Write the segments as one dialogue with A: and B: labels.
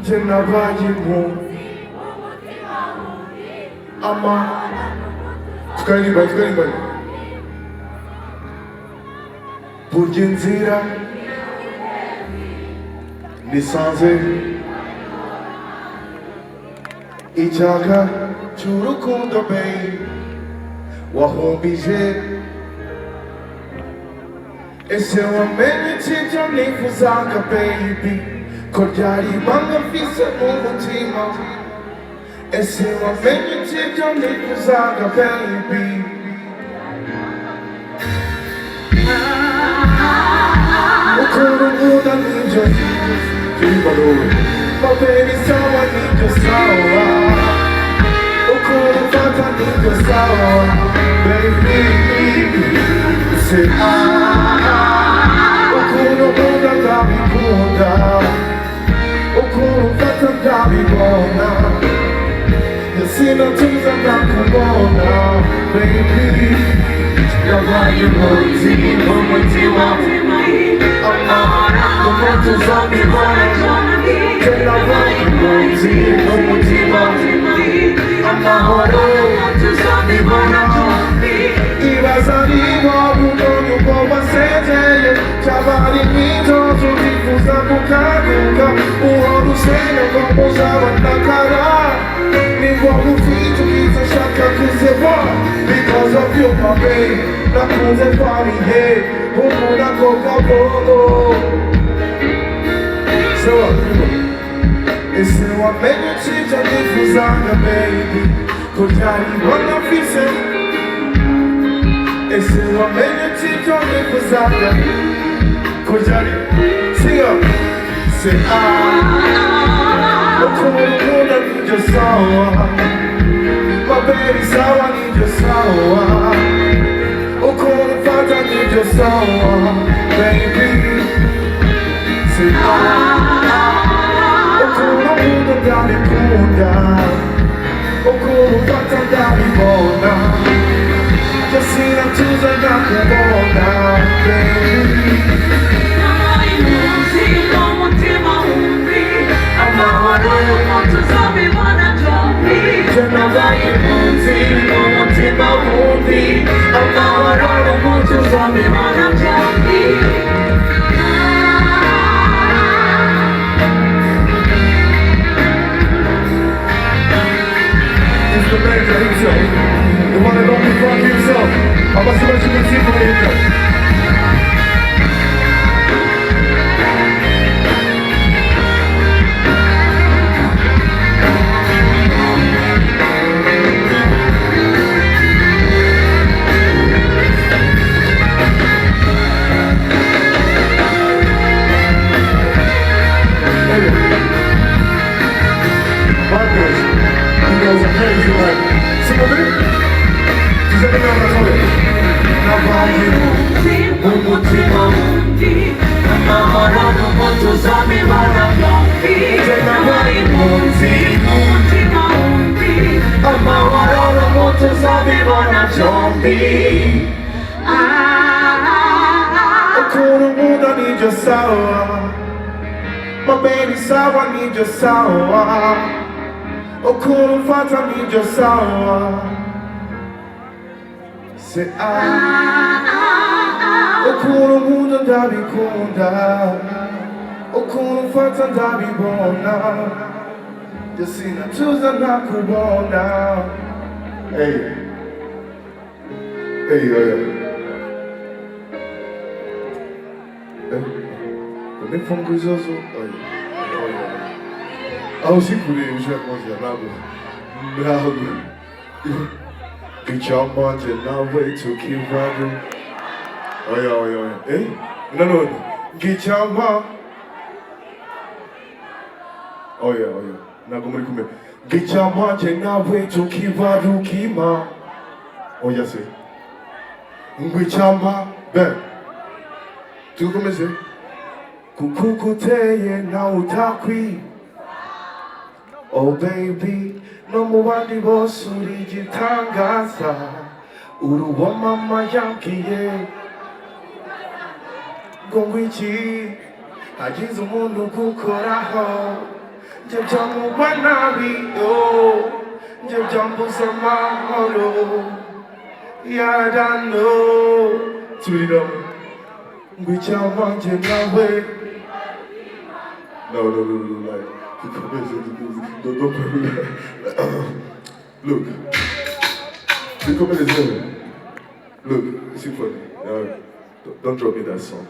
A: tena bagimu ama tukaririmba burya inzira nisanze icyaka cy'urukundo babe wahumbije ese wamenye icyo nifuzaga baby ko ryari ibanga mfise mu mutima ese wamenye icyo nifuzaga baby ukuntu nkunda nibyo turibaruwe my baby sawa nibyo sawa ukuntu mfata nibyo sawa baby say ukuntu nkunda ndabikunda ukuntu mfata ndabibona sinatuza ndakubona baby yabaye umutima umuntu uzabibona yabaye umutima amahoro umuntu uzabibona ibaza niba ubonye uko wasezeye cyaba ari imyitozo wifuza kukaguka uhora usenga ngo muzabona kara niba ufite ubwiza ushaka kuzeba because of you my babe nakunze twariye ukunda kubwo ese wamenye icyo nifuzaga baby ko ryari ibanga mfise ese wamenye icyo nifuzaga ko ryari siga se ukuntu nkunda nibyo sawa my baby sawa nibyo sawa ukuntu mfata nibyo sawa baby se ukuntu nkunda ndabikunda ukuntu mfata ndabibona sinatuza ndakubona baby amahoro umuntu uzabibona byombi nabaye impunzi umutima wundi amahoro umuntu uzabibona byombi It's the major himself, the one that don't be fuck himself. I'm gonna see what you can see from here. My baby sawa nibyo sawa ukuntu mfata nibyo sawa se ukuntu nkunda ndabikunda ukuntu mfata ndabibona byo sinatuza ndakubona hey Funguzoso. Ah, aussi pour les gens comme ça, là. Pichamba, Jenawe, Tuki, Vadu. Oh yeah. Eh? No. Gichamba. Oh yeah. Nagomri kume. Gichamba, Jenawe, Tuki, Vadu, Kima. Oh yes. Gichamba, ben. Tu comment c'est? Kukukuteye na utakwi oh baby no mubandi bose uri igitangaza uruwa mama yambwiye ngo ngwiki hagize umuntu gukoraho byamugwana biyo byambuza amahoro yadano turiramo ngo icyampa njye nawe no like don't look look sing for me don't drop me that song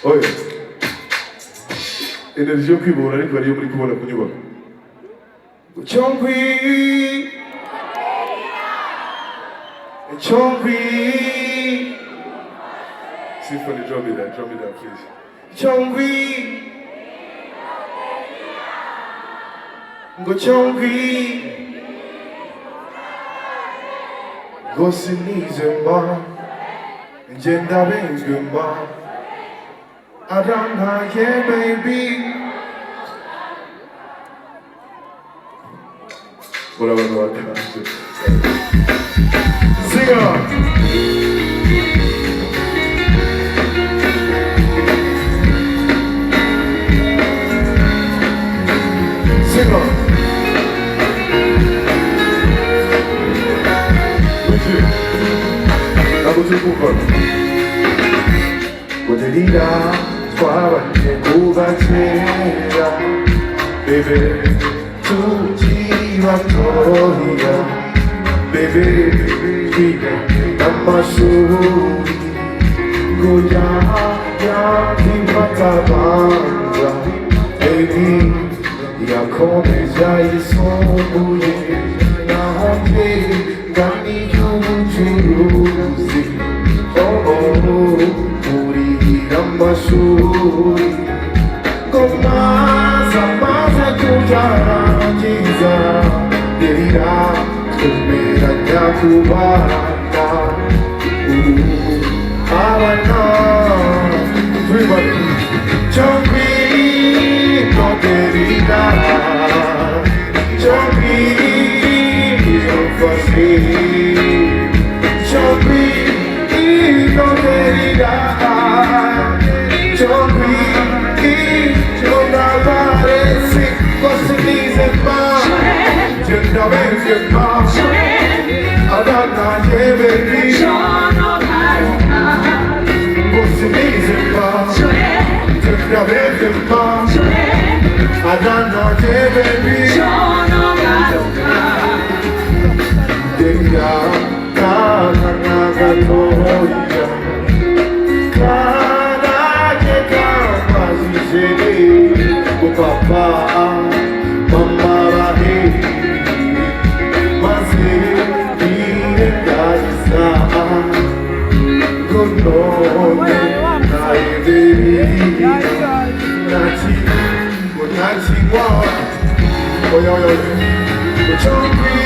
A: oye energy yo kwibura ariko ariyo muri kubona ku nyubako Chongwi Symphony, drop me that please. Chongwi Go Chongwi Go Sinizemba Njenda Bengumba Adana yeah baby What about what Sing on! Sing on! Muhanga! Ntabwo turi kumvana. Kudirira twabanye kuva kera Baby, tukiri batoya Baby, amashuri Goya yakimatabanza Baby, yakomeza yisumbuye Nahonje nganiye ubucuruzi Urihira amashuri Ngo maze kuyarangiza Derira twemeranya kubana abana Everybody Chongwi no derira Chongwi no fasi Chongwi no derira Chongwi no navaresi Kosinize ma Jenda benze ma Adana yebebi Kosinize ma Jenda benze ma Adana yebebi Deya kana nagatoya Kana yeka mazizele Papa Mama bahe Mazile Kaisa Gonone Naiveri Nachi Nachi wa Oyo Chongwi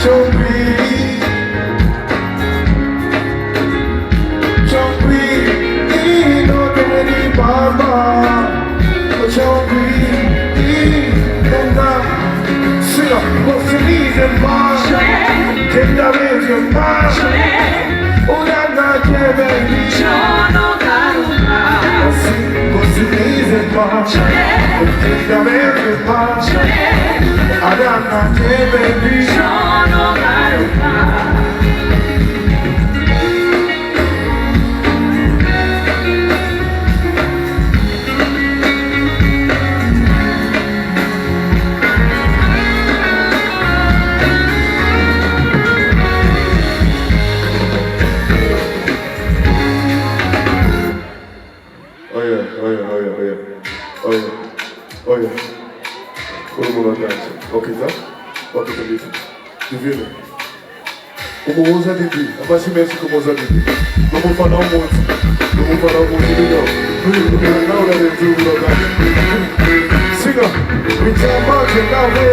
A: Chongwi Chongwi Ino Deni Mama Chongwi Ino Sina Kosinize Ma Jenda Benze Ma Urana Jebebi Kosinize Ma Jenda Benze Ma Urana Jebebi Oye, todo el mundo danza. Ok, tá? Bota pra mim. Divina. Umuza Didi. Abashimishije kumuza Didi. Vamos falar um monte. Vamos falar um monte de legal. Na hora de tudo, local. Siga. Me chama de nave.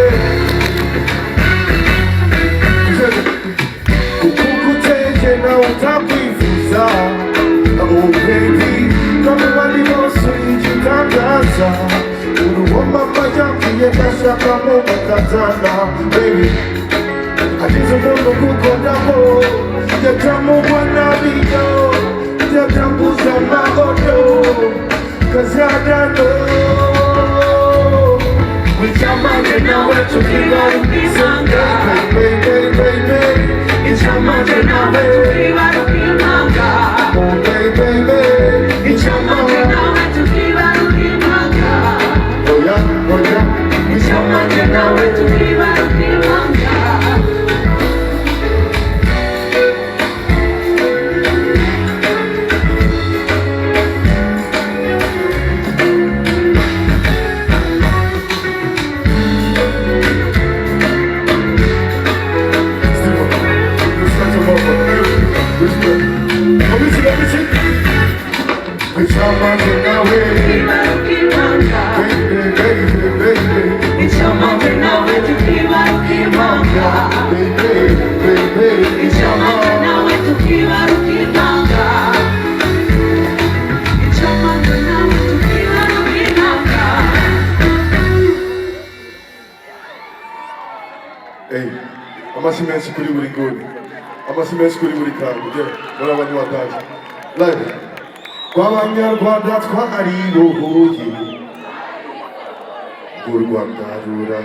A: Kukuteke na utakuifuza. Oh baby. Kama walivyosu ijitangaza. Uruhoma majamu yekashaka mukatana Baby Atizo mungu kuko namo Yatamu wana biyo nawe tukibaruka impanga Icyamanje nawe tukibaruka impanga Icyamanje nawe tukibaruka impanga Icyamanje nawe tukibaruka impanga Icyamanje nawe tukibaruka impanga Icyamanje nawe tukibaruka impanga Icyamanje nawe tukibaruka impanga Icyamanje nawe tukibaruka impanga amashyi menshi kuri buri nguni amashyi menshi kuri buri kantu muri abanyarwanda live Abanyarwanda twaribohoye u Rwanda rura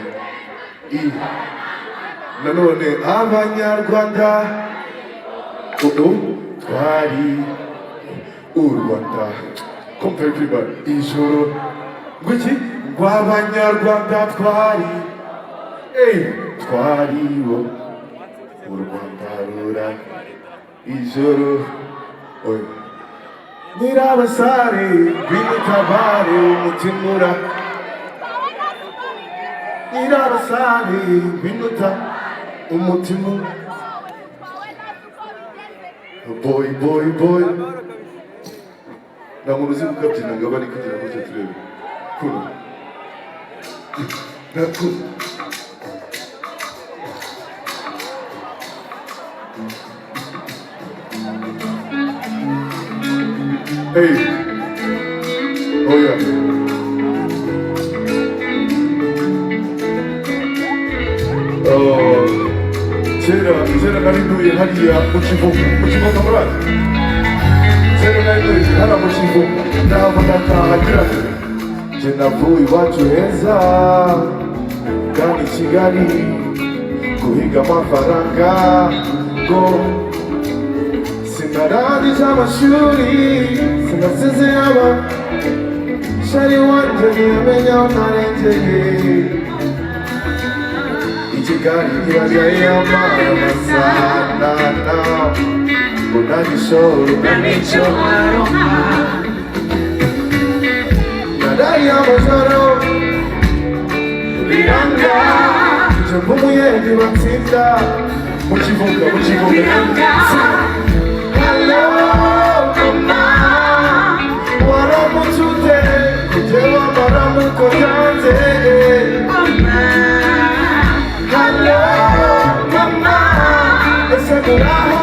A: nanone abanyarwanda twari u Rwanda kompepiba ijoro ngwiki rw'abanyarwanda twaribo u Rwanda rura ijoro Nyirabasare b'imutabare umutimura Nyirabasare b'imuta umutima Boy nta muntu uzi kukabyina ngo abari kugira ngo turebe kuno nakuno Hey, oh yeah. Kera nari ntuye hariya mu Kivumu kamarazi. Kera nari ntuye hariya mu Kivumu ndava ndataha ngira nje navuye iwacu heza kandi Kigali guhiga amafaranga ngo sinarangije amashuri sinasize aba shari wanje ntiyamenya aho narengeye i Kigali ntiyajyayo yamara amasanana ngo nagishoro nanico naraye amajoro biranga nje nk'umuyedi batsinda mu kivuga Hello, mama. Waramutse, kujewa maramuko yanze. Hello, mama. Ese muraho